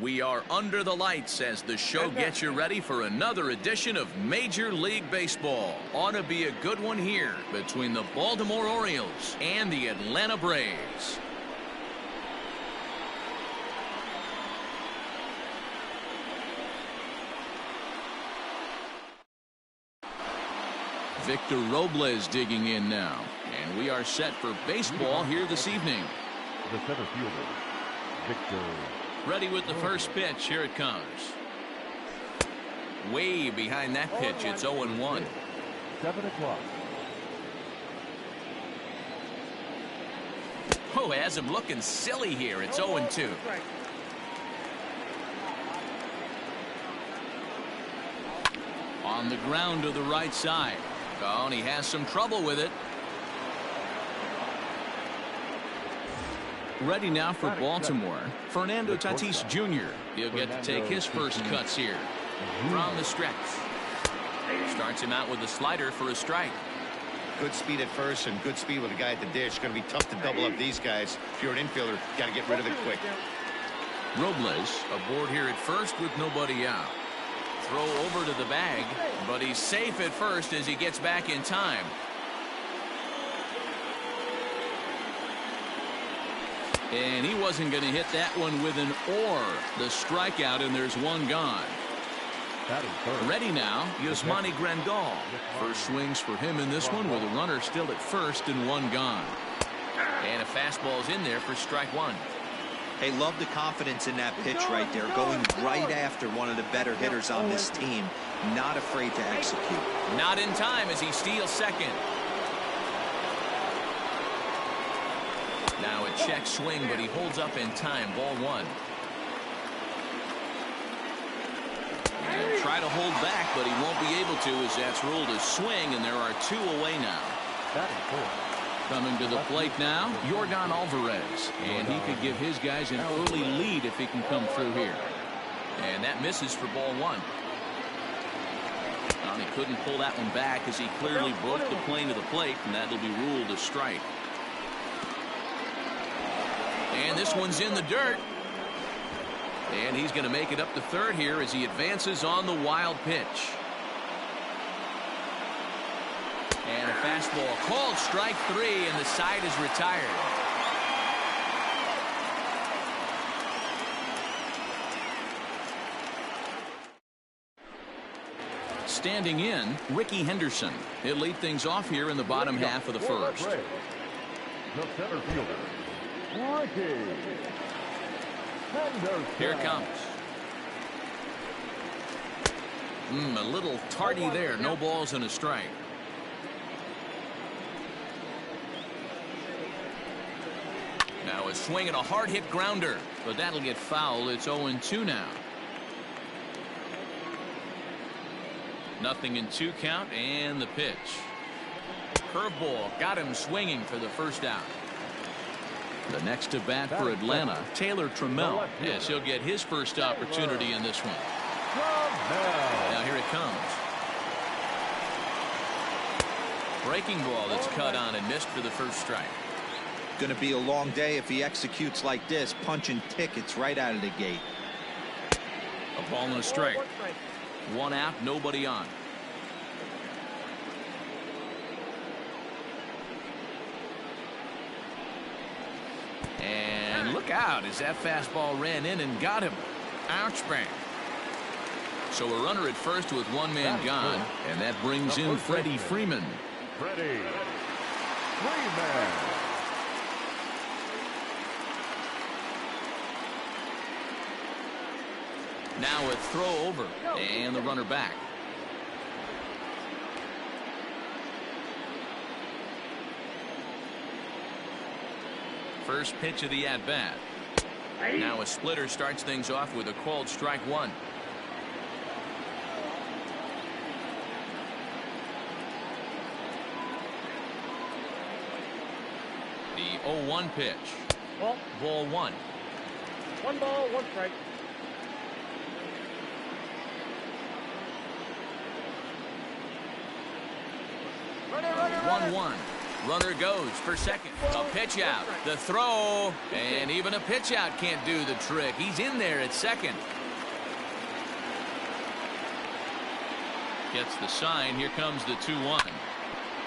We are under the lights as the show gets you ready for another edition of Major League Baseball. Ought to be a good one here between the Baltimore Orioles and the Atlanta Braves. Victor Robles digging in now, and we are set for baseball here this evening. The center fielder, Victor. Ready with the first pitch. Here it comes. Way behind that pitch. It's 0-1. 7 o'clock. Oh, has him looking silly here. It's 0-2. On the ground to the right side. Oh, and he has some trouble with it. Ready now for Baltimore, Fernando Tatis Jr. He'll get to take his first cuts here. From the stretch. Starts him out with a slider for a strike. Good speed at first and good speed with a guy at the dish. Going to be tough to double up these guys. If you're an infielder, got to get rid of it quick. Robles aboard here at first with nobody out. Throw over to the bag, but he's safe at first as he gets back in time. And he wasn't going to hit that one with an or. The strikeout, and there's one gone. Ready now, Yasmani Grandal. First swings for him in this one with a runner still at first and one gone. And a fastball's in there for strike one. Hey, love the confidence in that pitch right there. Going right after one of the better hitters on this team. Not afraid to execute. Not in time as he steals second. Now a check swing, but he holds up in time. Ball one. And try to hold back, but he won't be able to as that's ruled a swing, and there are two away now. Coming to the plate now, Jorgon Alvarez. And he could give his guys an early lead if he can come through here. And that misses for ball one. Well, he couldn't pull that one back as he clearly broke the plane to the plate, and that'll be ruled a strike. And this one's in the dirt. And he's going to make it up to third here as he advances on the wild pitch. And a fastball called strike three, and the side is retired. Standing in, Ricky Henderson. He'll lead things off here in the bottom half of the first. The center fielder, Ricky Henderson. Here it comes. A little tardy there. No balls and a strike. Now a swing and a hard hit grounder, but that'll get foul. It's 0-2 now. Nothing in two count, and the pitch. Curveball got him swinging for the first out. The next to bat for Atlanta, Taylor Trammell. Yes, he'll get his first opportunity in this one. Now here it comes. Breaking ball that's cut on and missed for the first strike. Going to be a long day if he executes like this, punching tickets right out of the gate. A ball and a strike. One out, nobody on. And look out as that fastball ran in and got him. Ouch, bang. So a runner at first with one man gone, and that brings in Freddie Freeman. Freddie Freeman. Now a throw over, and the runner back. First pitch of the at-bat. Now a splitter starts things off with a called strike one. The 0-1 pitch. Ball one. 1 ball, 1 strike. 1-1. Runner goes for second. A pitch out. The throw. And even a pitch out can't do the trick. He's in there at second. Gets the sign. Here comes the 2-1.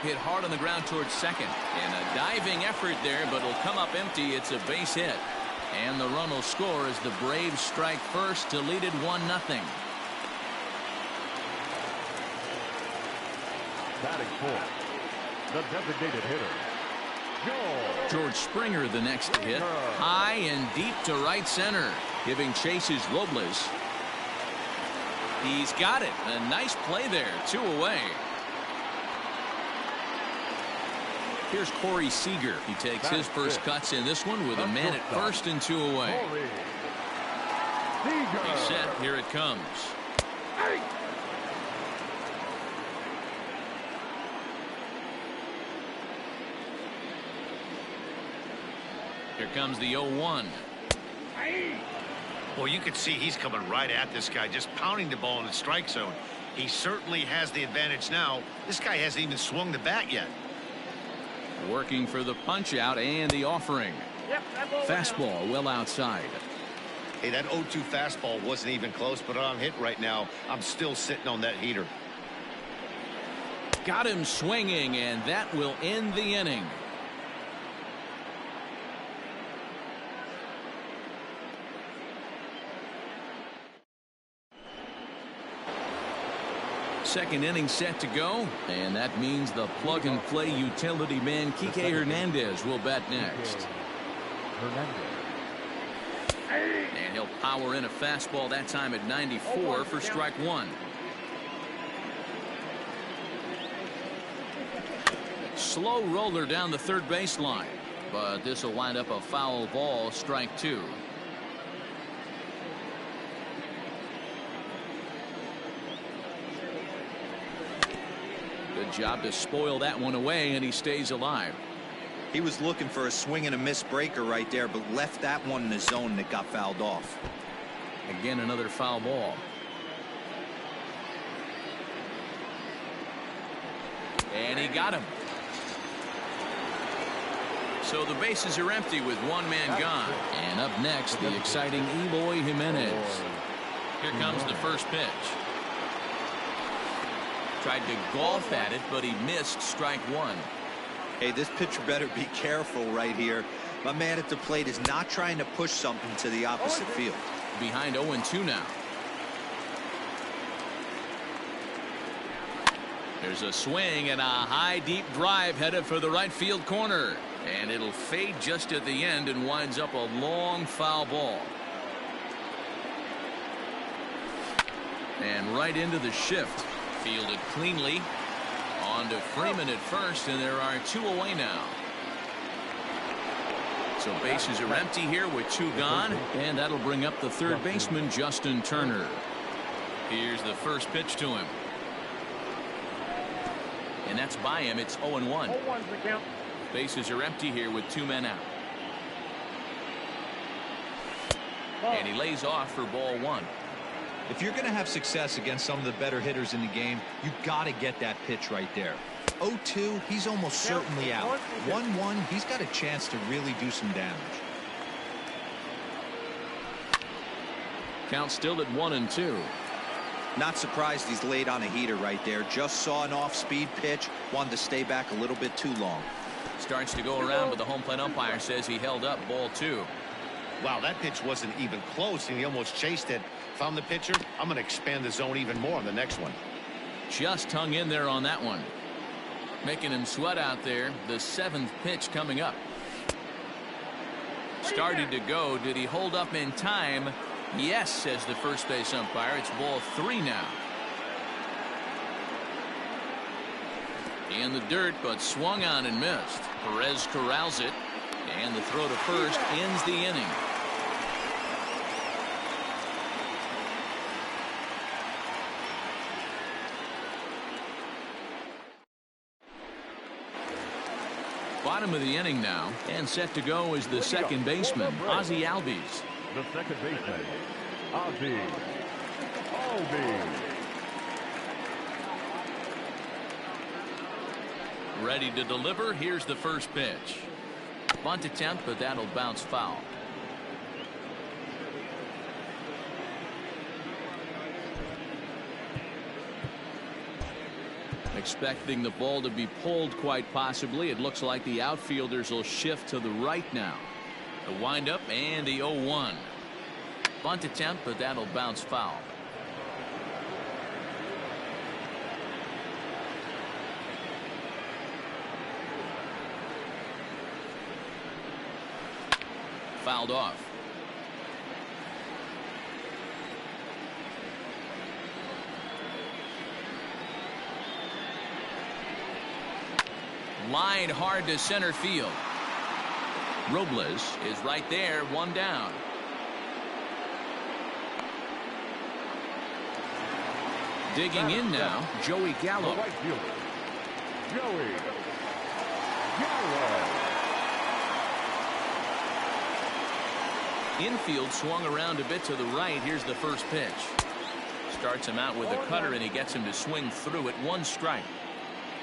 Hit hard on the ground towards second. And a diving effort there, but it'll come up empty. It's a base hit. And the run will score as the Braves strike first to lead it 1-0. Batting fourth, the designated hitter, George Springer the next to hit. High and deep to right center. Giving chase is Robles. He's got it. A nice play there. 2 away. Here's Corey Seeger. He takes his first cuts in this one with a man at first and 2 away. He's set. Here it comes. Here comes the 0-1. Well, you can see he's coming right at this guy, just pounding the ball in the strike zone. He certainly has the advantage now. This guy hasn't even swung the bat yet. Working for the punch out and the offering. Fastball well outside. Hey, that 0-2 fastball wasn't even close, but on hit right now, I'm still sitting on that heater. Got him swinging, and that will end the inning. Second inning set to go, and that means the plug-and-play utility man Kike Hernandez will bat next. And he'll power in a fastball that time at 94 for strike 1. Slow roller down the third baseline, but this will wind up a foul ball, strike 2. Good job to spoil that one away, and he stays alive. He was looking for a swing and a miss breaker right there, but left that one in the zone that got fouled off. Again, another foul ball. And he got him. So the bases are empty with one man gone. And up next, the exciting Evo Jimenez. Here comes the first pitch. Tried to golf at it, but he missed strike 1. Hey, this pitcher better be careful right here. My man at the plate is not trying to push something to the opposite field. Behind 0-2 now. There's a swing and a high deep drive headed for the right field corner. And it'll fade just at the end and winds up a long foul ball. And right into the shift. Fielded cleanly. On to Freeman at first, and there are 2 away now. So bases are empty here with 2 gone, and that'll bring up the third baseman, Justin Turner. Here's the first pitch to him. And that's by him. It's 0-1. Bases are empty here with 2 men out. And he lays off for ball 1. If you're going to have success against some of the better hitters in the game, you got to get that pitch right there. 0-2, he's almost certainly out. 1-1, he's got a chance to really do some damage. Count still at 1-2. Not surprised he's laid on a heater right there. Just saw an off-speed pitch, wanted to stay back a little bit too long. Starts to go around, but the home plate umpire says he held up ball 2. Wow, that pitch wasn't even close, and he almost chased it. If I'm the pitcher, I'm going to expand the zone even more on the next one. Just hung in there on that one. Making him sweat out there. The 7th pitch coming up. Started to go. Did he hold up in time? Yes, says the first base umpire. It's ball 3 now. In the dirt, but swung on and missed. Perez corrals it. And the throw to first ends the inning. Bottom of the inning now, and set to go is the second baseman, Ozzie Albies. the second baseman, Ozzie Alvarez. Ready to deliver. Here's the first pitch. Bunt attempt, but that'll bounce foul. Expecting the ball to be pulled quite possibly. It looks like the outfielders will shift to the right now. The windup and the 0-1. Bunt attempt, but that'll bounce foul. Fouled off. Line hard to center field. Robles is right there, one down. Digging in now, Joey Gallo. Right fielder, Joey Gallo. Infield swung around a bit to the right. Here's the first pitch. Starts him out with a cutter, and he gets him to swing through it. One strike.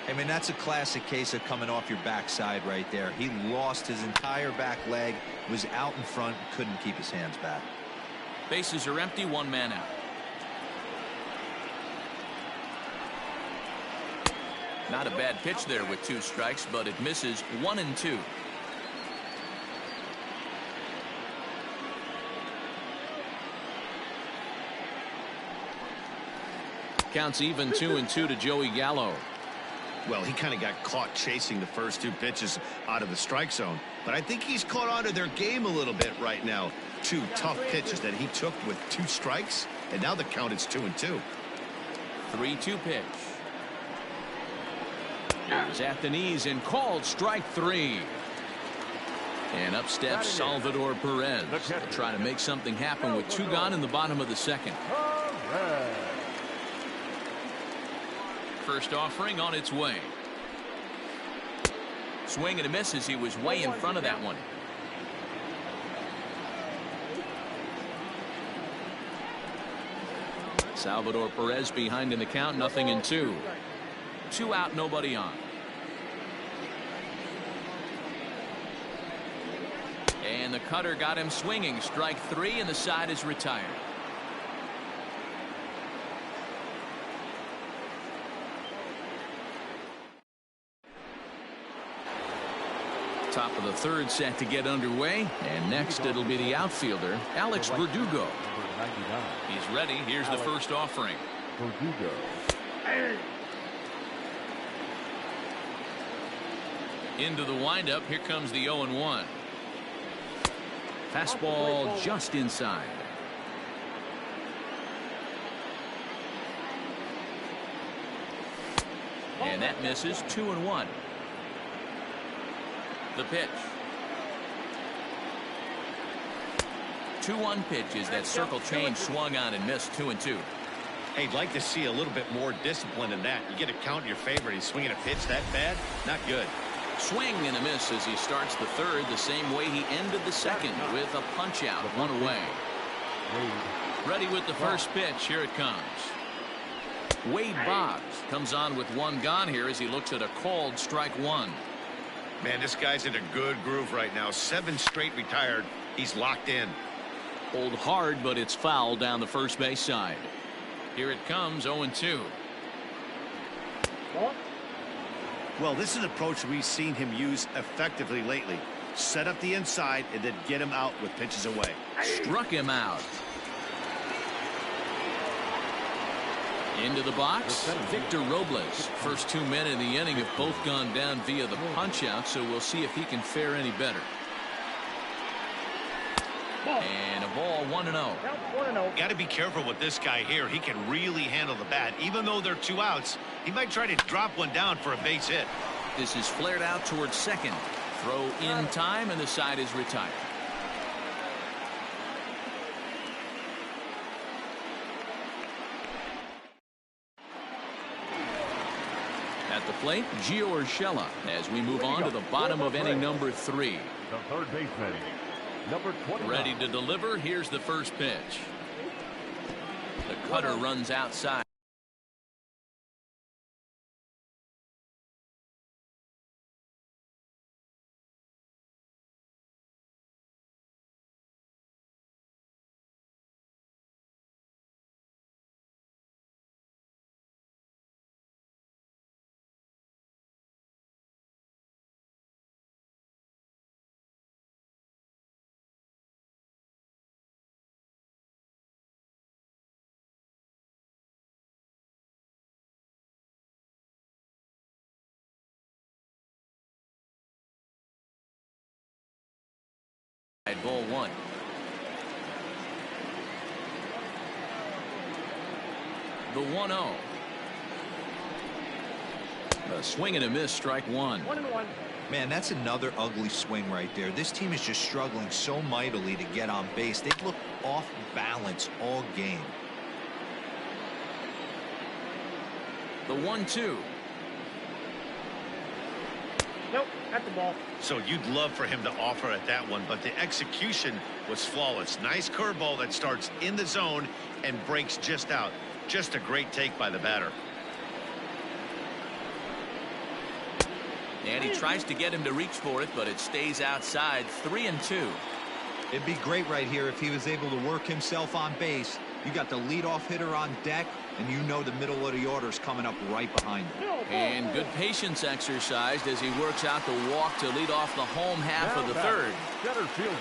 I mean, that's a classic case of coming off your backside right there. He lost his entire back leg, was out in front, couldn't keep his hands back. Bases are empty, one man out. Not a bad pitch there with 2 strikes, but it misses. 1-2. Counts even 2-2 to Joey Gallo. Well, he kind of got caught chasing the first 2 pitches out of the strike zone, but I think he's caught on to their game a little bit right now. 2 tough pitches that he took with 2 strikes, and now the count is 2-2. 3-2 pitch. He's at the knees and called strike 3. And up steps Salvador Perez. Trying to make something happen with 2 gone in the bottom of the second. First offering on its way. Swing and a miss as he was way in front of that one. Salvador Perez behind in the count, 0-2. 2 out, nobody on. And the cutter got him swinging. Strike 3, and the side is retired. Top of the 3rd set to get underway, and next it'll be the outfielder Alex Verdugo. He's ready. Here's the first offering. Verdugo. Into the windup. Here comes the 0-1. Fastball just inside. And that misses. 2-1. The pitch. 2-1 pitch is that circle change swung on and missed. 2-2. Hey, I'd like to see a little bit more discipline in that. You get a count in your favor, and he's swinging a pitch that bad. Not good. Swing and a miss as he starts the 3rd the same way he ended the 2nd with a punch out. 1 away. Ready with the first pitch. Here it comes. Wade Boggs comes on with 1 gone here as he looks at a called strike 1. Man, this guy's in a good groove right now. 7 straight retired. He's locked in. Pulled hard, but it's foul down the first base side. Here it comes. 0-2. Well, this is an approach we've seen him use effectively lately. Set up the inside and then get him out with pitches away. Struck him out. Into the box, Victor Robles. First 2 men in the inning have both gone down via the punch out, so we'll see if he can fare any better. And a ball. 1-0. Got to be careful with this guy here. He can really handle the bat. Even though they're 2 outs, he might try to drop one down for a base hit. This is flared out towards second. Throw in time, and the side is retired. At the plate, Gio Urshela as we move on to the bottom of inning number 3. The 3rd baseman, number 20. Ready to deliver. Here's the first pitch. The cutter runs outside. The 1-0. A swing and a miss, strike one. 1-1. Man, that's another ugly swing right there. This team is just struggling so mightily to get on base. They've looked off balance all game. The 1-2. Nope, at the ball. So you'd love for him to offer at that one, but the execution was flawless. Nice curveball that starts in the zone and breaks just out. Just a great take by the batter. And he tries to get him to reach for it, but it stays outside. 3-2. It'd be great right here if he was able to work himself on base. You got the leadoff hitter on deck, and you know the middle of the order is coming up right behind him. And good patience exercised as he works out the walk to lead off the home half of the third. Center fielder.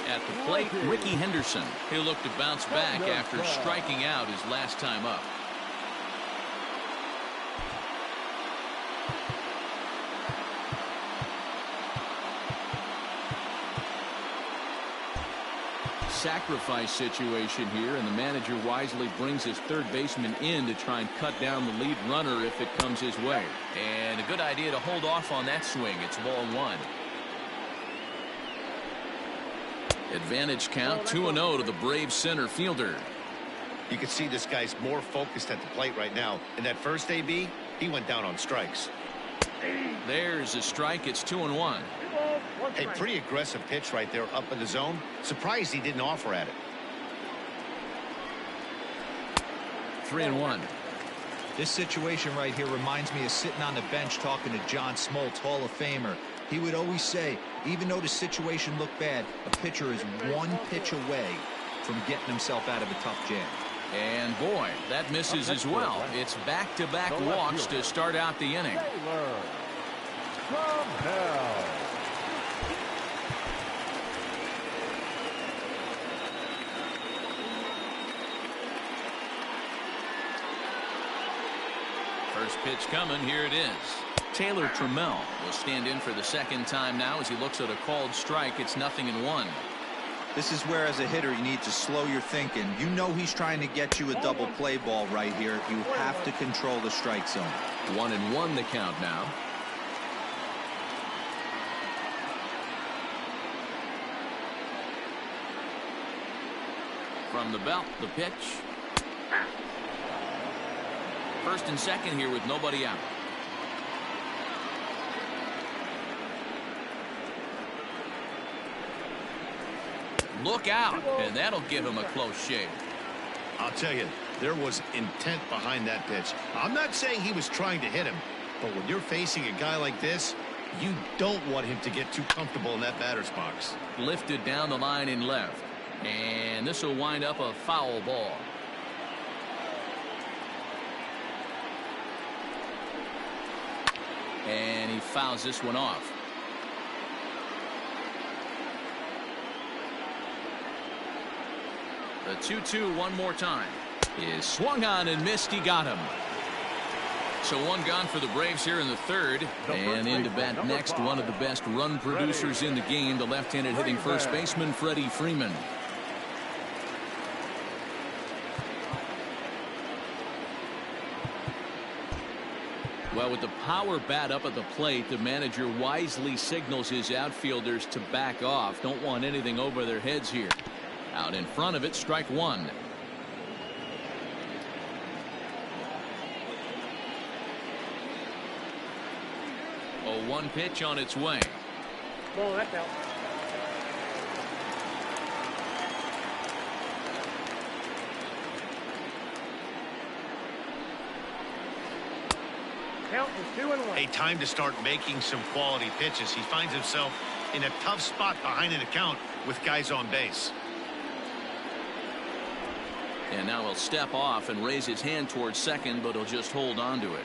At the plate, Ricky Henderson. He'll look to bounce back after striking out his last time up. Sacrifice situation here, and the manager wisely brings his third baseman in to try and cut down the lead runner if it comes his way. And a good idea to hold off on that swing. It's ball one. Advantage count 2-0 to the Braves center fielder. You can see this guy's more focused at the plate right now. In that first AB, he went down on strikes. There's a strike. It's 2-1. A pretty aggressive pitch right there up in the zone. Surprised he didn't offer at it. 3-1. This situation right here reminds me of sitting on the bench talking to John Smoltz, Hall of Famer. He would always say, even though the situation looked bad, a pitcher is one pitch away from getting himself out of a tough jam. And boy, that misses as well. It's back-to-back walks to start out the inning. First pitch coming. Here it is. Taylor Trammell will stand in for the second time now as he looks at a called strike. It's 0-1. This is where, as a hitter, you need to slow your thinking. You know he's trying to get you a double play ball right here. You have to control the strike zone. 1-1 the count now. From the belt, the pitch. First and second here with nobody out. Look out, and that'll give him a close shave. I'll tell you, there was intent behind that pitch. I'm not saying he was trying to hit him, but when you're facing a guy like this, you don't want him to get too comfortable in that batter's box. Lifted down the line in left, and this will wind up a foul ball. And he fouls this one off. The 2-2 one more time is swung on and missed. He got him. So one gone for the Braves here in the third. And into bat next, one of the best run producers in the game, the left-handed hitting first baseman Freddie Freeman. Well, with the power bat up at the plate, the manager wisely signals his outfielders to back off. Don't want anything over their heads here. Out in front of it, strike one. Oh, one pitch on its way. Ball, that's out. Count is 2-1. A time to start making some quality pitches. He finds himself in a tough spot behind an account with guys on base. And now he'll step off and raise his hand towards second, but he'll just hold on to it.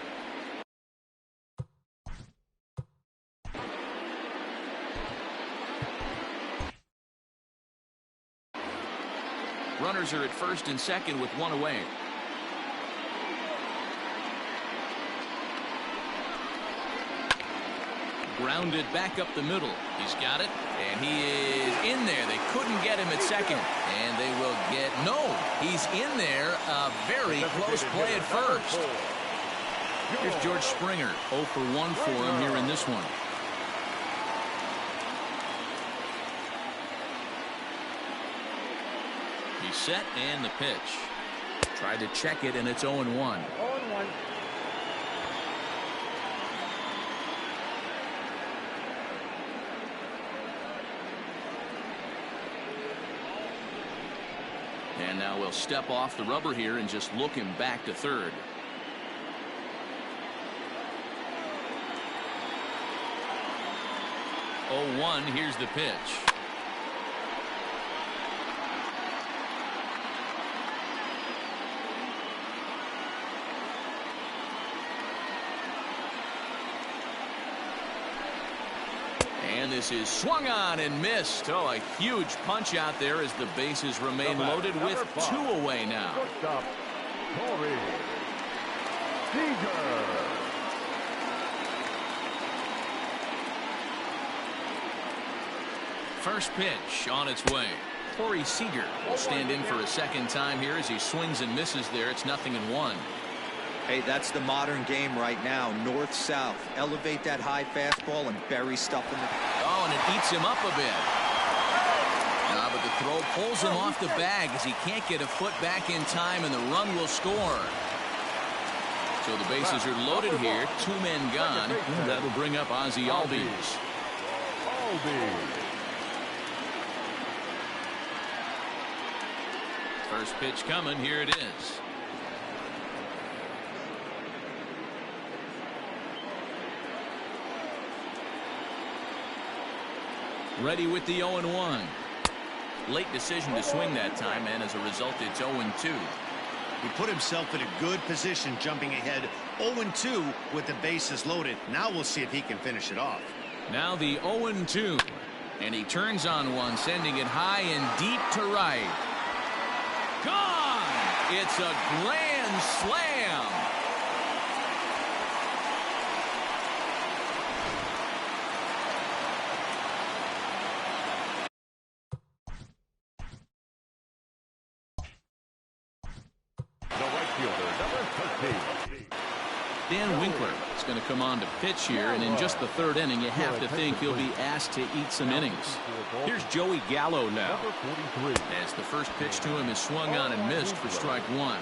Runners are at first and second with one away. Grounded back up the middle. He's got it, and he is in there. They couldn't get him at second. And they will get, no, he's in there. A very close play at first. Here's George Springer, 0 for 1 for him here in this one. He's set and the pitch. Tried to check it and it's 0-1. 0-1. And now we'll step off the rubber here and just look him back to third. Oh, 1, here's the pitch. And this is swung on and missed. Oh, a huge punch out there as the bases remain loaded with 2 away now. Shortstop, Seeger. First pitch on its way. Corey Seeger will stand in for a second time here as he swings and misses there. It's 0-1. Hey, that's the modern game right now. North-south. Elevate that high fastball and bury stuff in the... Oh, and it eats him up a bit. But the throw pulls him off the bag as he can't get a foot back in time, and the run will score. So the bases are loaded here. 2 men gone. That'll bring up Ozzie Albies. First pitch coming. Here it is. Ready with the 0-1. Late decision to swing that time, and as a result, it's 0-2. He put himself in a good position jumping ahead 0-2 with the bases loaded. Now we'll see if he can finish it off. Now the 0-2. And he turns on one, sending it high and deep to right. Gone! It's a grand slam. Dan Winkler is going to come on to pitch here, and in just the 3rd inning, you have to think he'll be asked to eat some innings. Here's Joey Gallo now, as the first pitch to him is swung on and missed for strike 1.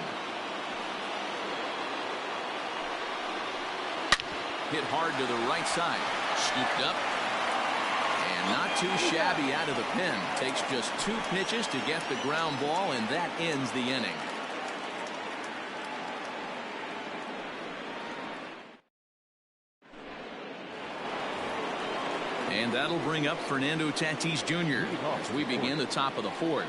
Hit hard to the right side, scooped up, and not too shabby out of the pen. Takes just 2 pitches to get the ground ball, and that ends the inning. And that'll bring up Fernando Tatis Jr. as we begin the top of the 4th.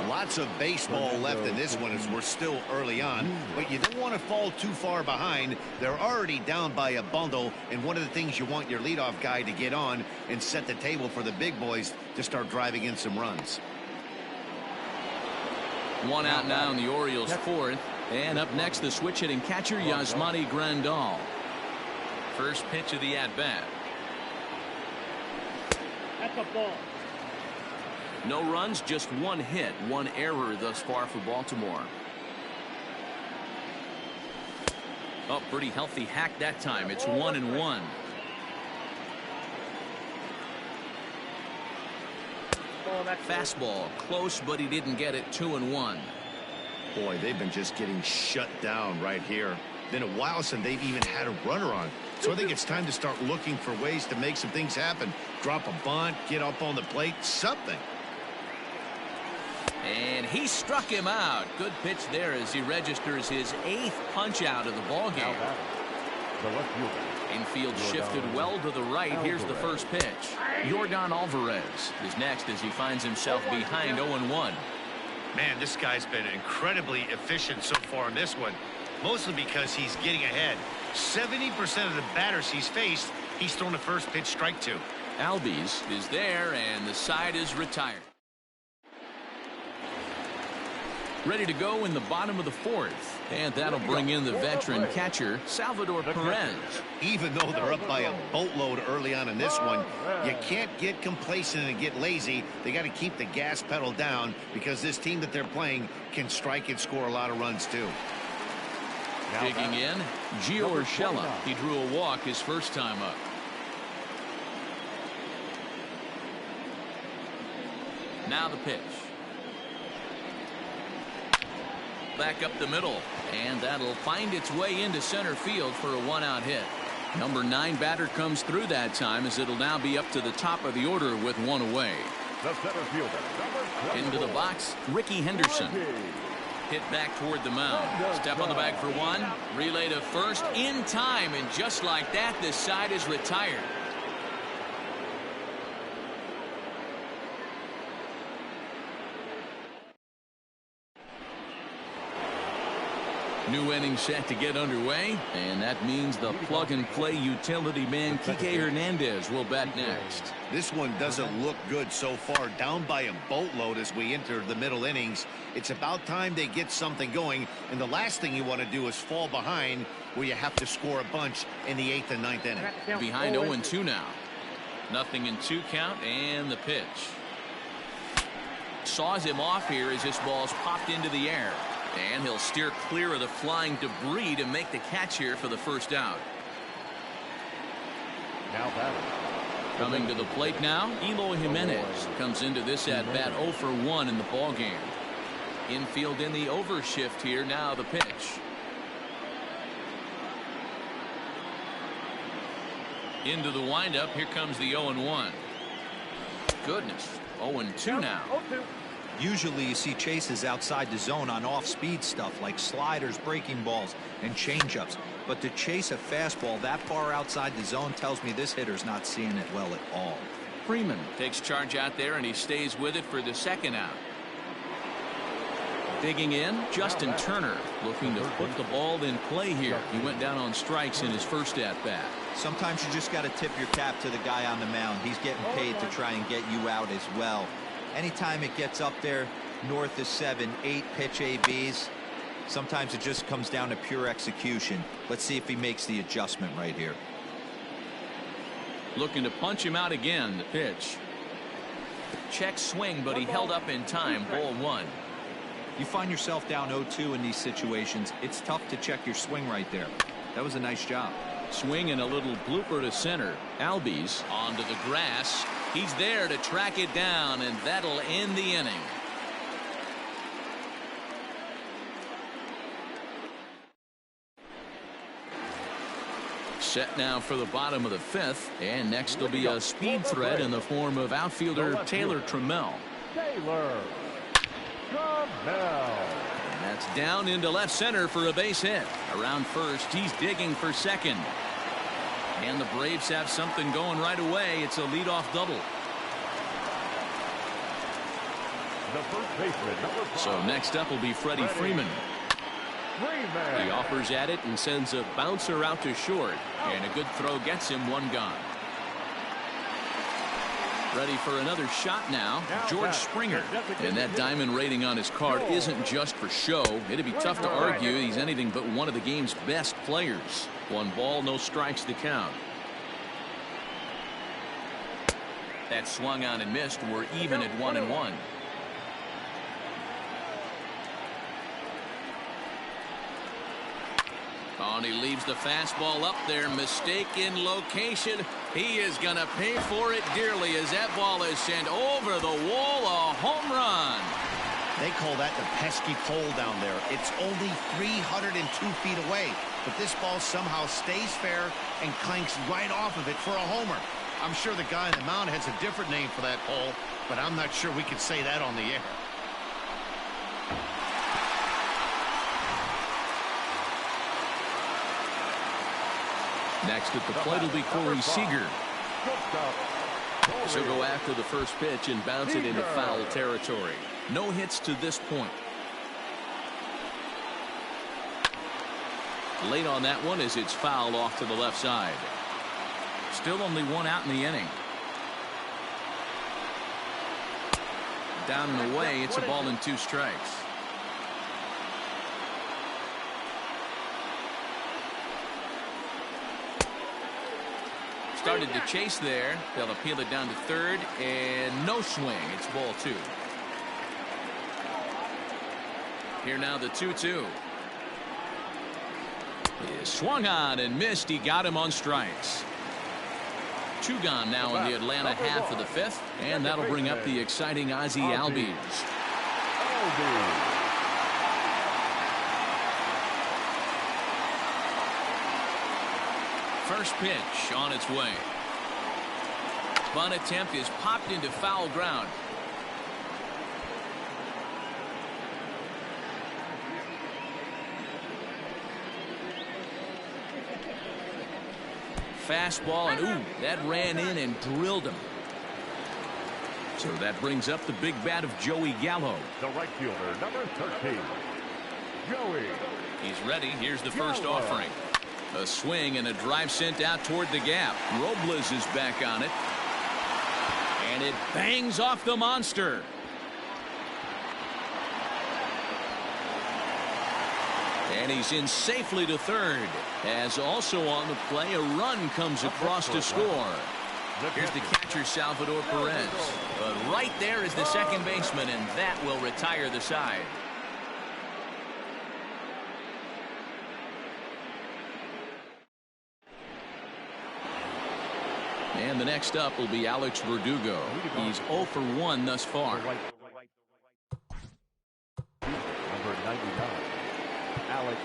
Lots of baseball left in this one as we're still early on, but you don't want to fall too far behind. They're already down by a bundle, and one of the things you want your leadoff guy to get on and set the table for the big boys to start driving in some runs. 1 out now in the Orioles' 4th, and up next the switch hitting catcher Yasmani Grandal. First pitch of the at-bat. That's a ball. No runs, just 1 hit, 1 error thus far for Baltimore. Oh, pretty healthy hack that time. It's 1-1. Fastball close, but he didn't get it. 2-1. Boy, they've been just getting shut down right here. Been a while since they've even had a runner on. So I think it's time to start looking for ways to make some things happen. Drop a bunt, get up on the plate, something. And he struck him out. Good pitch there as he registers his 8th punch out of the ball game. Infield shifted well to the right. Here's the first pitch. Jorgon Alvarez is next as he finds himself behind 0-1. Man, this guy's been incredibly efficient so far in this one. Mostly because he's getting ahead. 70% of the batters he's faced, he's thrown a first pitch strike to. Albies is there, and the side is retired. Ready to go in the bottom of the 4th. And that'll bring in the veteran catcher, Salvador Perez. Even though they're up by a boatload early on in this one, you can't get complacent and get lazy. They got to keep the gas pedal down because this team that they're playing can strike and score a lot of runs too. Digging in, Jorgon. He drew a walk his first time up. Now the pitch. Back up the middle, and that'll find its way into center field for a one-out hit. Number 9 batter comes through that time, as it'll now be up to the top of the order with one away. The center fielder, Into the box, Ricky Henderson. Hit back toward the mound. Step on the bag for one. Relay to first in time, and just like that, this side is retired. New inning set to get underway, and that means the plug-and-play utility man Kike Hernandez will bat next. This one doesn't look good so far. Down by a boatload as we enter the middle innings. It's about time they get something going, and the last thing you want to do is fall behind where you have to score a bunch in the 8th and 9th inning. Behind 0-2 now. Nothing in 2 count, and the pitch. Saws him off here as this ball's popped into the air. And he'll steer clear of the flying debris to make the catch here for the first out. now batting. Coming to the plate now, Evo Jimenez comes into this at bat 0 for 1 in the ball game. Infield in the overshift here. Now the pitch. Into the windup. Here comes the 0-1. Goodness, 0-2 now. Usually you see chases outside the zone on off-speed stuff like sliders, breaking balls, and changeups. But to chase a fastball that far outside the zone tells me this hitter's not seeing it well at all. Freeman takes charge out there, and he stays with it for the second out. Digging in, Justin Turner looking to put the ball in play here. He went down on strikes in his first at-bat. Sometimes you just got to tip your cap to the guy on the mound. He's getting paid to try and get you out as well. Anytime it gets up there north of 7, 8 pitch ABs, sometimes it just comes down to pure execution. Let's see if he makes the adjustment right here. Looking to punch him out again. The pitch. Check swing, but he held up in time. Ball 1. You find yourself down 0-2 in these situations. It's tough to check your swing right there. That was a nice job. Swing and a little blooper to center. Albies onto the grass. He's there to track it down, and that'll end the inning. Set now for the bottom of the 5th, and next will be a speed threat in the form of outfielder Taylor Trammell. Taylor Trammell. And that's down into left center for a base hit. Around first, he's digging for second. And the Braves have something going right away. It's a leadoff double. The first baseman, number 5. So next up will be Freddie Freeman. He offers at it and sends a bouncer out to short. And a good throw gets him one gone. Ready for another shot now, George Springer. And that diamond rating on his card isn't just for show. It'd be tough to argue he's anything but one of the game's best players. 1 ball, no strikes to count. That swung on and missed. We're even at 1-1. Oh, and he leaves the fastball up there. Mistake in location. He is going to pay for it dearly as that ball is sent over the wall. A home run. They call that the pesky pole down there. It's only 302 feet away, but this ball somehow stays fair and clanks right off of it for a homer. I'm sure the guy on the mound has a different name for that pole, but I'm not sure we could say that on the air. Next at the plate will be Corey Seeger. So go after the first pitch and bounce it into foul territory. No hits to this point. Late on that one as it's fouled off to the left side. Still only 1 out in the inning. Down and away. It's a ball and 2 strikes. started to chase there. They'll appeal it down to third, and no swing. It's ball 2. Here now the 2-2. He swung on and missed. He got him on strikes. 2 gone now in the Atlanta half of the 5th, and that'll bring up the exciting Ozzie Albies. First pitch on its way. Bunt attempt is popped into foul ground. Fastball, and ooh, that ran in and drilled him. So that brings up the big bat of Joey Gallo. The right fielder, number 13, Joey. He's ready. Here's the first offering. A swing and a drive sent out toward the gap. Robles is back on it. And it bangs off the monster. And he's in safely to third. As also on the play, a run comes across to score. Here's the catcher, Salvador Perez. But right there is the second baseman, and that will retire the side. And the next up will be Alex Verdugo. He's 0 for 1 thus far. Number 99, Alex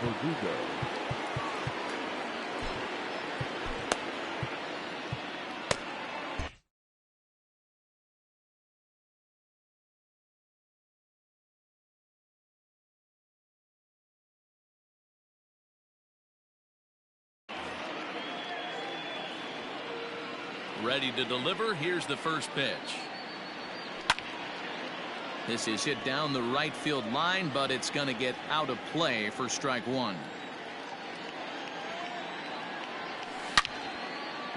Verdugo. Ready to deliver. Here's the first pitch. This is hit down the right field line, but it's going to get out of play for strike 1.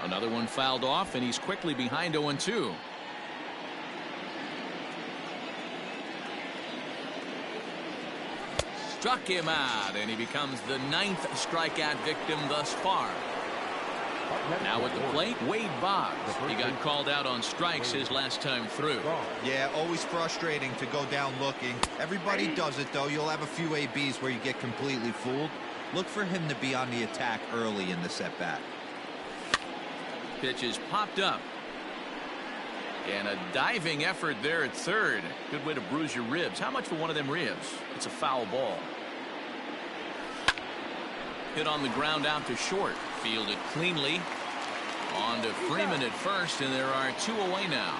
Another one fouled off, and he's quickly behind 0-2. Struck him out, and he becomes the 9th strikeout victim thus far. Now at the plate, Wade Boggs. He got called out on strikes his last time through. Yeah, always frustrating to go down looking. Everybody does it, though. You'll have a few ABs where you get completely fooled. Look for him to be on the attack early in the at-bat. Pitch is popped up. And a diving effort there at third. Good way to bruise your ribs. How much for one of them ribs? It's a foul ball. Hit on the ground out to short. Fielded cleanly. On to Freeman at first, and there are 2 away now.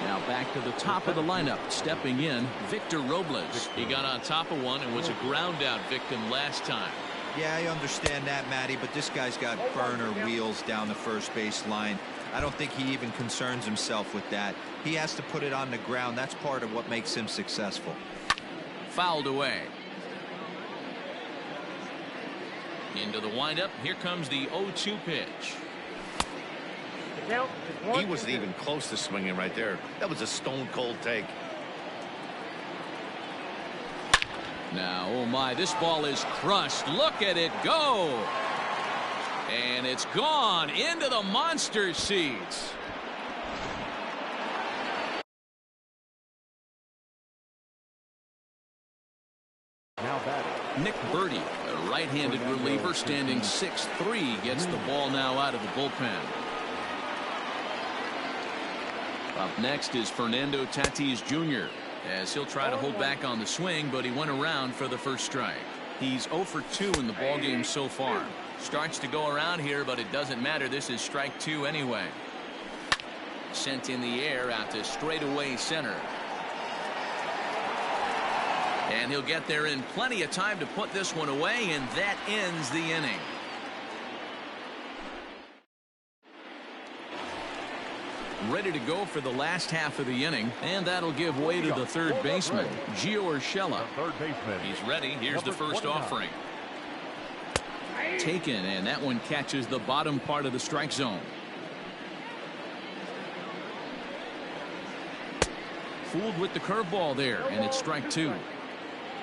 Now back to the top of the lineup. Stepping in, Victor Robles. He got on top of one and was a ground out victim last time. Yeah, I understand that, Matty, but this guy's got burner wheels down the first base line. I don't think he even concerns himself with that. He has to put it on the ground. That's part of what makes him successful. Fouled away. Into the windup. Here comes the 0-2 pitch. He wasn't even close to swinging right there. That was a stone cold take. Now, oh my, this ball is crushed. Look at it go. And it's gone into the monster seats. Now batting, Nick Birdie, a right-handed reliever, standing 6'3", gets the ball now out of the bullpen. Up next is Fernando Tatis Jr. as he'll try to hold back on the swing, but he went around for the first strike. He's 0 for 2 in the ballgame so far. Starts to go around here, but it doesn't matter. This is strike 2 anyway. Sent in the air out to straightaway center. And he'll get there in plenty of time to put this one away, and that ends the inning. Ready to go for the last half of the inning, and that'll give way to the third baseman, Gio Urshela. third baseman. He's ready. Here's the first offering. Taken, and that one catches the bottom part of the strike zone. Fooled with the curveball there, and it's strike 2.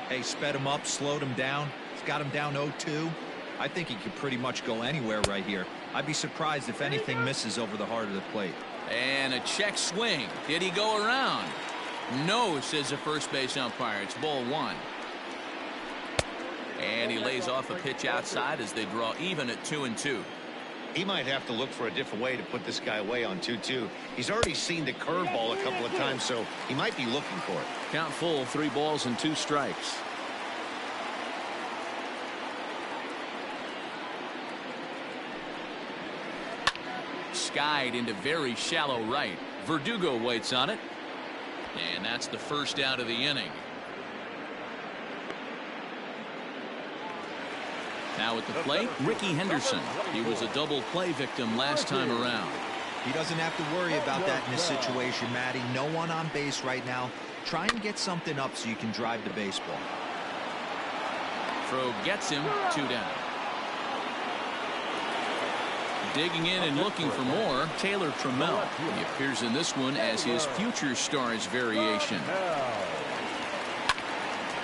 Hey, sped him up, slowed him down. He's got him down 0-2. I think he could pretty much go anywhere right here. I'd be surprised if anything misses over the heart of the plate. And a check swing. Did he go around? No, says the first base umpire. It's ball 1. And he lays off a pitch outside as they draw even at 2-2. He might have to look for a different way to put this guy away on 2-2. He's already seen the curveball a couple of times, so he might be looking for it. Count full, 3 balls and 2 strikes. Skied into very shallow right. Verdugo waits on it. And that's the first out of the inning. Now at the plate, Ricky Henderson. He was a double play victim last time around. He doesn't have to worry about that in this situation, Matty. No one on base right now. Try and get something up so you can drive the baseball. Throw gets him, 2 down. Digging in and looking for more, Taylor Trammell. He appears in this one as his future stars variation.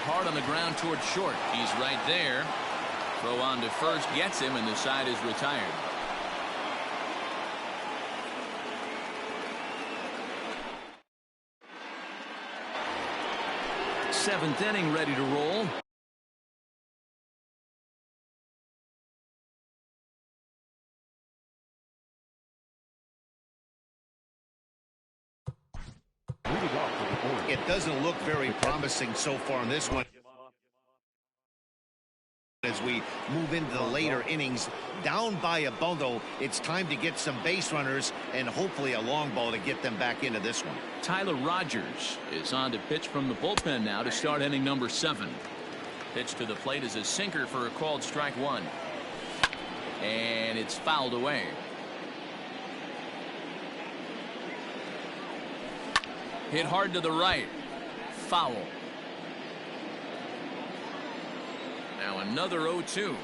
Hard on the ground toward short. He's right there. Throw on to first gets him, and the side is retired. Seventh inning ready to roll. It doesn't look very promising so far in this one. As we move into the later innings, down by a bundle, it's time to get some base runners and hopefully a long ball to get them back into this one. Tyler Rogers is on to pitch from the bullpen now to start inning number 7. Pitch to the plate is a sinker for a called strike 1. And it's fouled away. Hit hard to the right. Foul. Now another 0-2.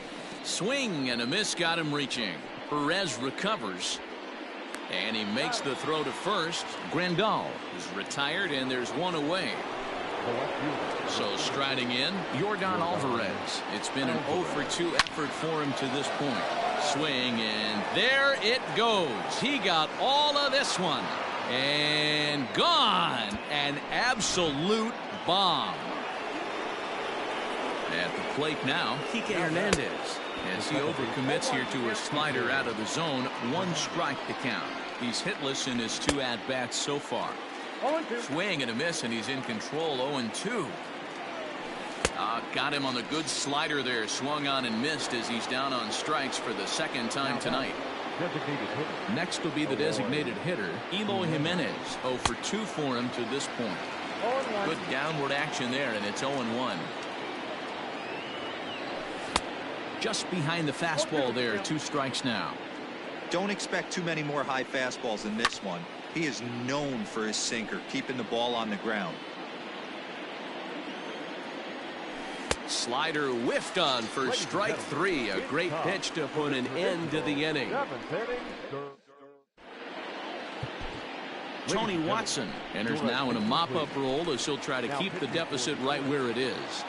Swing and a miss got him reaching. Perez recovers. And he makes the throw to first. Grandal is retired and there's 1 away. So striding in, Jorgon Alvarez. It's been an 0-for-2 effort for him to this point. Swing and there it goes. He got all of this one. And gone. An absolute bomb. At the plate now, Kike Hernandez. As he overcommits here to a slider out of the zone, 1 strike to count. He's hitless in his 2 at-bats so far. Swing and a miss, and he's in control. 0-2. Got him on the good slider there. Swung on and missed as he's down on strikes for the 2nd time tonight. Next will be the designated hitter, Evo Jimenez. 0-for-2 for him to this point. Good downward action there, and it's 0-1. Just behind the fastball there. 2 strikes now. Don't expect too many more high fastballs in this one. He is known for his sinker, keeping the ball on the ground. Slider whiffed on for strike 3. A great pitch to put an end to the inning. Tony Watson enters now in a mop-up role as he'll try to keep the deficit right where it is.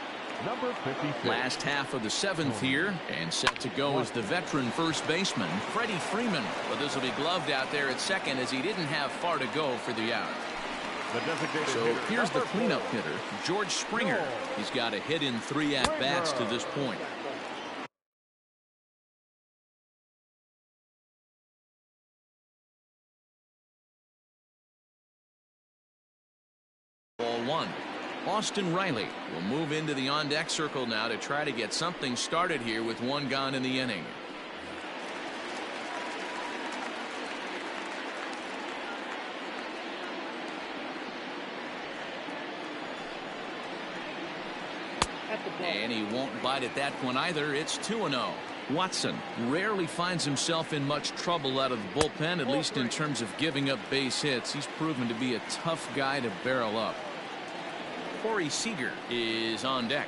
Last half of the 7th here, and set to go is the veteran first baseman, Freddie Freeman. But this will be gloved out there at second as he didn't have far to go for the out. So here's the cleanup hitter, George Springer. He's got a hit in 3 at-bats to this point. Ball 1. Austin Riley will move into the on-deck circle now to try to get something started here with 1 gone in the inning. And he won't bite at that one either. It's 2-0. Watson rarely finds himself in much trouble out of the bullpen, at least in terms of giving up base hits. He's proven to be a tough guy to barrel up. Corey Seeger is on deck.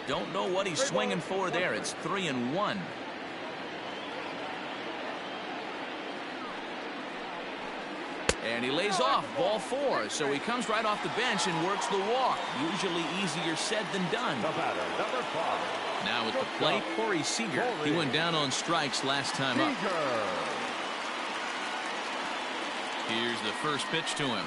Don't know what he's swinging for there. It's 3-1. And he lays off ball 4. So he comes right off the bench and works the walk. Usually easier said than done. The batter, number 5. Now at the plate, Corey Seeger. He went down on strikes last time up. Here's the first pitch to him.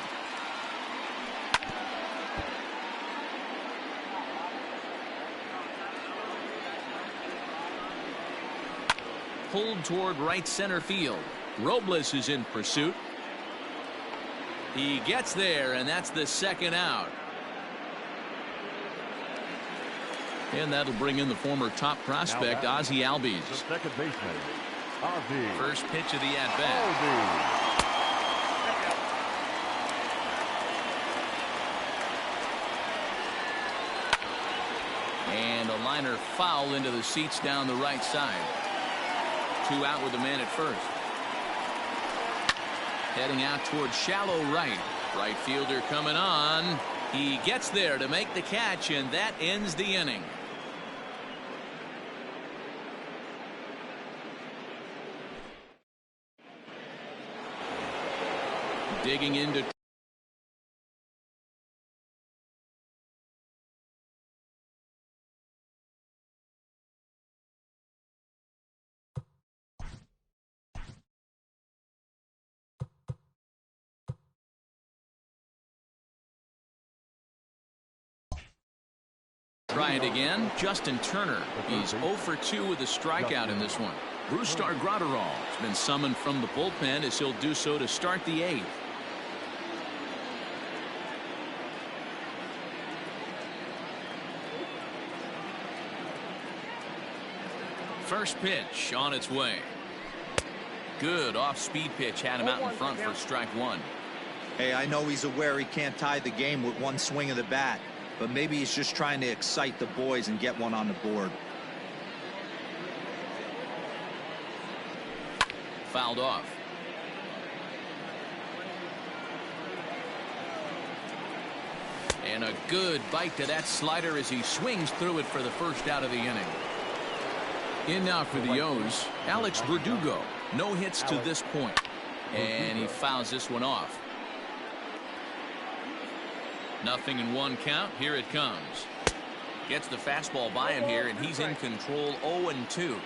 Pulled toward right center field. Robles is in pursuit. He gets there, and that's the second out. And that'll bring in the former top prospect, Ozzie Albies. The second baseman, Ozzie. First pitch of the at-bat. And a liner foul into the seats down the right side. 2 out with the man at first. Heading out towards shallow right. Right fielder coming on. He gets there to make the catch, and that ends the inning. Digging into try it again. Justin Turner. He's 0 for 2 with a strikeout in this one. Brustar Graterol has been summoned from the bullpen as he'll do so to start the 8th. First pitch on its way. Good off-speed pitch had him out in front for strike 1. Hey, I know he's aware he can't tie the game with one swing of the bat, but maybe he's just trying to excite the boys and get one on the board. Fouled off. And a good bite to that slider as he swings through it for the first out of the inning. In now for the O's, Alex Verdugo. No hits to this point. And he fouls this one off. Nothing in 1 count. Here it comes. Gets the fastball by him here, and he's in control. 0-2.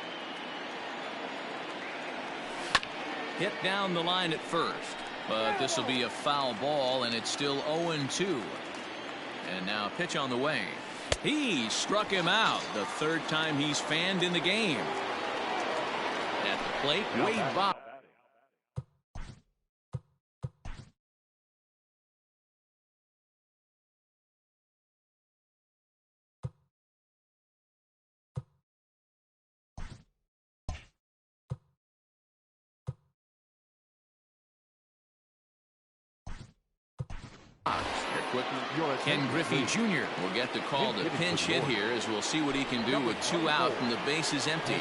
Hit down the line at first, but this will be a foul ball, and it's still 0-2. And now a pitch on the way. He struck him out the 3rd time he's fanned in the game. At the plate, Wade Boggs. Ken Griffey Jr. will get the call to pinch hit here, as we'll see what he can do with 2 out and the bases empty.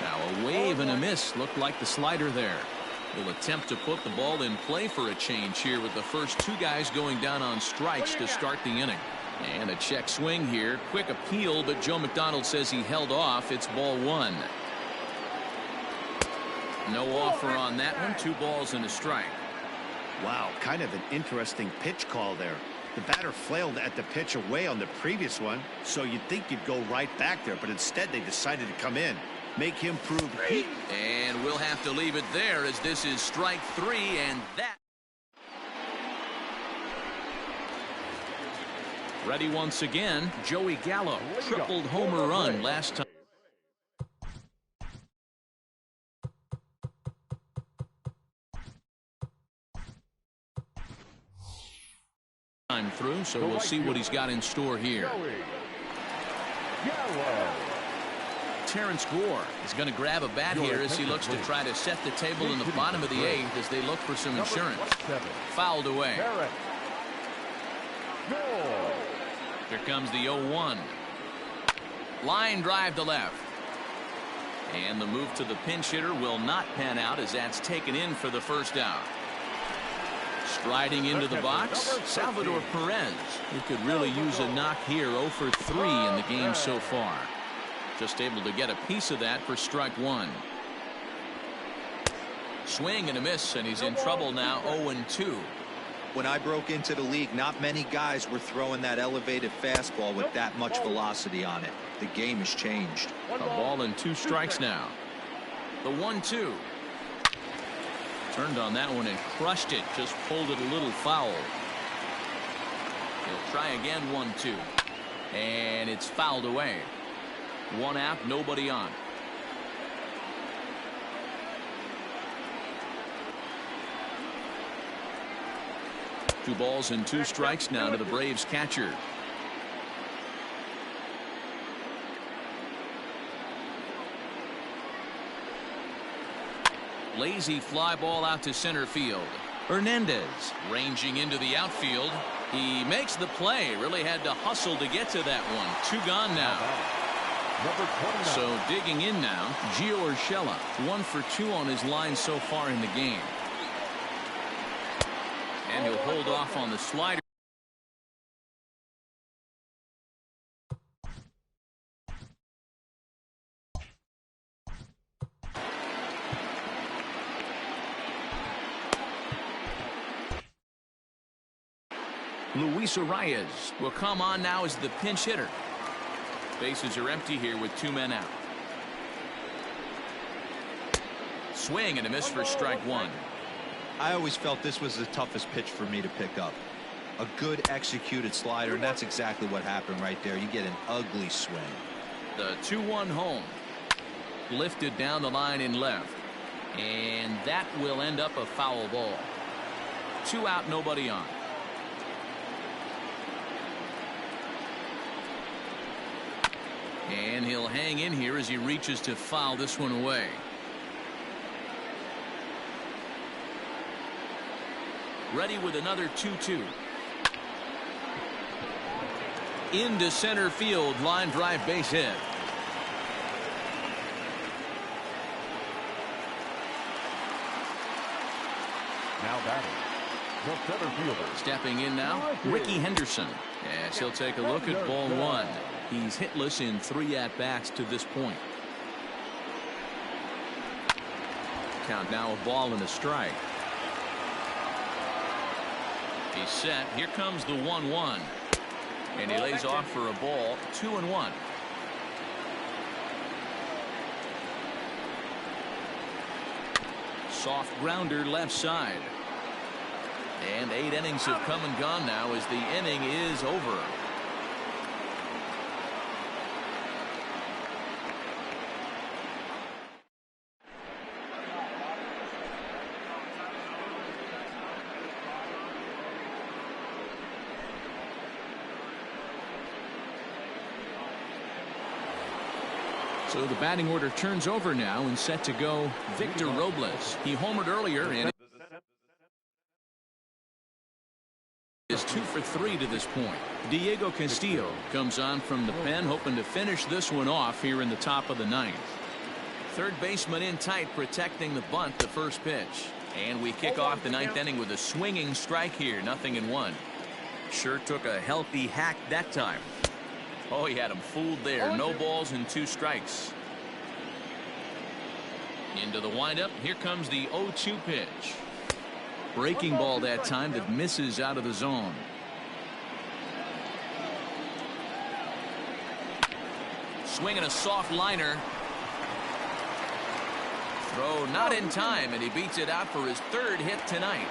Now a wave and a miss looked like the slider there. Will attempt to put the ball in play for a change here with the first 2 guys going down on strikes to start the inning. And a check swing here. Quick appeal, but Joe McDonald says he held off. It's ball 1. No offer on that one. 2 balls and a strike. Wow, kind of an interesting pitch call there. The batter flailed at the pitch away on the previous one, so you'd think you'd go right back there, but instead they decided to come in, make him prove heat. And we'll have to leave it there, as this is strike 3, and that. Ready once again, Joey Gallo. Tripled homer run last time. Through, so we'll see what he's got in store here. Terrence Gore is going to grab a bat here as he looks to try to set the table in the bottom of the 8th as they look for some insurance. Fouled away. Here comes the 0-1. Line drive to left. And the move to the pinch hitter will not pan out, as that's taken in for the first out. Striding into the box, Salvador Perez, who could really use a knock here. 0 for 3 in the game so far. Just able to get a piece of that for strike 1. Swing and a miss, and he's in trouble now. 0-2. When I broke into the league, not many guys were throwing that elevated fastball with that much velocity on it. The game has changed. A ball and 2 strikes now. The 1-2. Turned on that one and crushed it. Just pulled it a little foul. He'll try again. 1-2. And it's fouled away. 1 out, nobody on. Two balls and 2 strikes now to the Braves catcher. Lazy fly ball out to center field. Hernandez ranging into the outfield. He makes the play. Really had to hustle to get to that one. 2 gone now. So digging in now, Gio Urshela, 1 for 2 on his line so far in the game. And he'll hold off on the slider. Luis Arias will come on now as the pinch hitter. Bases are empty here with 2 men out. Swing and a miss for strike 1. I always felt this was the toughest pitch for me to pick up. A good executed slider, and that's exactly what happened right there. You get an ugly swing. The 2-1 home. Lifted down the line in left. And that will end up a foul ball. 2 out, nobody on. And he'll hang in here as he reaches to foul this one away. Ready with another 2-2. Into center field, line drive base hit. Now batting, the center fielder. Stepping in now, Ricky Henderson. Yes, he'll take a look at ball 1. He's hitless in 3 at-bats to this point. Count now a ball and a strike. He's set. Here comes the 1-1. And he lays off for a ball. 2-1. Soft grounder left side. And 8 innings have come and gone now as the inning is over. So the batting order turns over now and set to go Victor Robles. He homered earlier and is 2 for 3 to this point. Diego Castillo comes on from the pen, hoping to finish this one off here in the top of the 9th. Third baseman in tight, protecting the bunt, the first pitch. And we kick off the 9th inning with a swinging strike here, 0-1. Sure took a healthy hack that time. Oh, he had him fooled there. No balls and 2 strikes. Into the windup. Here comes the 0-2 pitch. Breaking ball that time that misses out of the zone. Swinging a soft liner. Throw not in time, and he beats it out for his 3rd hit tonight.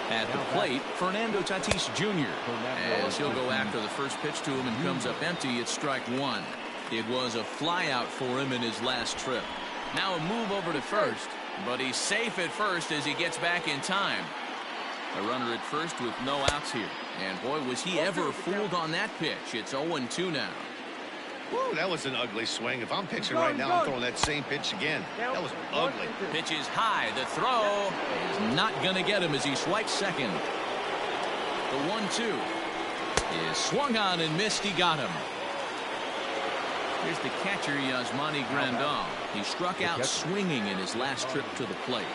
At the plate, Fernando Tatis Jr. as he'll go after the first pitch to him and comes up empty. It's strike 1. It was a fly out for him in his last trip. Now a move over to first, but he's safe at first as he gets back in time. A runner at first with no outs here. And boy, was he ever fooled on that pitch. It's 0-2 now. Woo, that was an ugly swing. If I'm pitching right now, I'm throwing that same pitch again. That was ugly. Pitch is high. The throw is not going to get him as he swipes second. The 1-2 is swung on and missed. He got him. Here's the catcher, Yasmani Grandal. He struck out swinging in his last trip to the plate.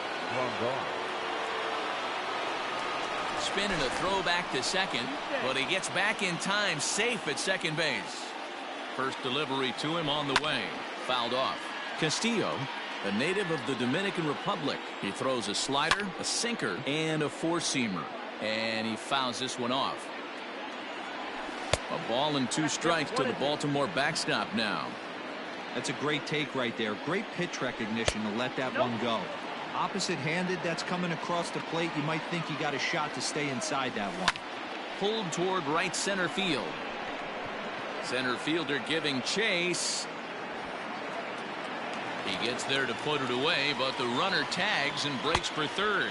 Spin and a throw back to second, but he gets back in time, safe at second base. First delivery to him on the way. Fouled off. Castillo A native of the Dominican Republic. He throws a slider, a sinker, and a four-seamer. And he fouls this one off. A ball and 2 strikes to the Baltimore backstop now. That's a great take right there. Great pitch recognition to let that one go. Opposite-handed, that's coming across the plate. You might think he got a shot to stay inside that one. Pulled toward right center field. Center fielder giving chase. He gets there to put it away, but the runner tags and breaks for third.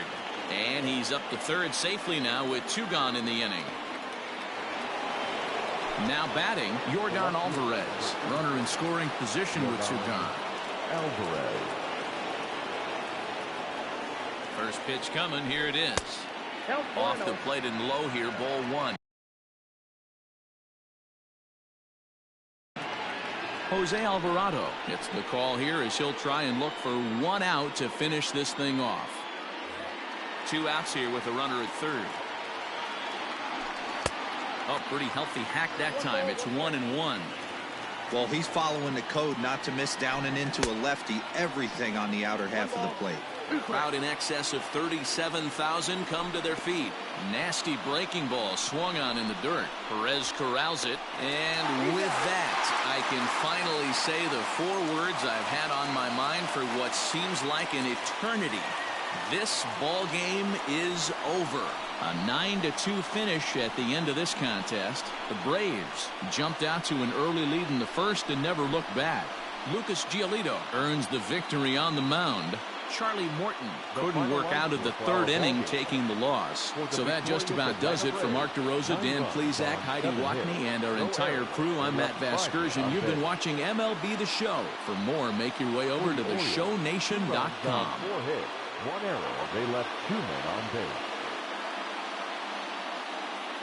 And he's up to third safely now with 2 gone in the inning. Now batting, Jorgon Alvarez. Runner in scoring position with 2 gone. Alvarez. First pitch coming. Here it is. Off the plate and low here. Ball 1. Jose Alvarado gets the call here as he'll try and look for 1 out to finish this thing off. 2 outs here with a runner at third. Oh, pretty healthy hack that time. It's 1-1. Well, he's following the code not to miss down and into a lefty. Everything on the outer half of the plate. Crowd in excess of 37,000 come to their feet. Nasty breaking ball swung on in the dirt. Perez corrals it. And with that, I can finally say the 4 words I've had on my mind for what seems like an eternity. This ball game is over. A 9-2 finish at the end of this contest. The Braves jumped out to an early lead in the first and never looked back. Lucas Giolito earns the victory on the mound. Charlie Morton couldn't work out of the 3rd inning, taking the loss. So that just about does it for Mark DeRosa, Dan Plesac, Heidi Wackney, and our entire crew. I'm Matt Vasgersian. You've been watching MLB The Show. For more, make your way over to theshownation.com. 4 hits, 1 error. They left 2 men on base.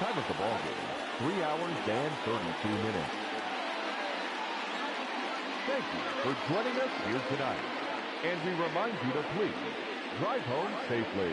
Time of the ball game, 3 hours and 32 minutes. Thank you for joining us here tonight. And we remind you to please drive home safely.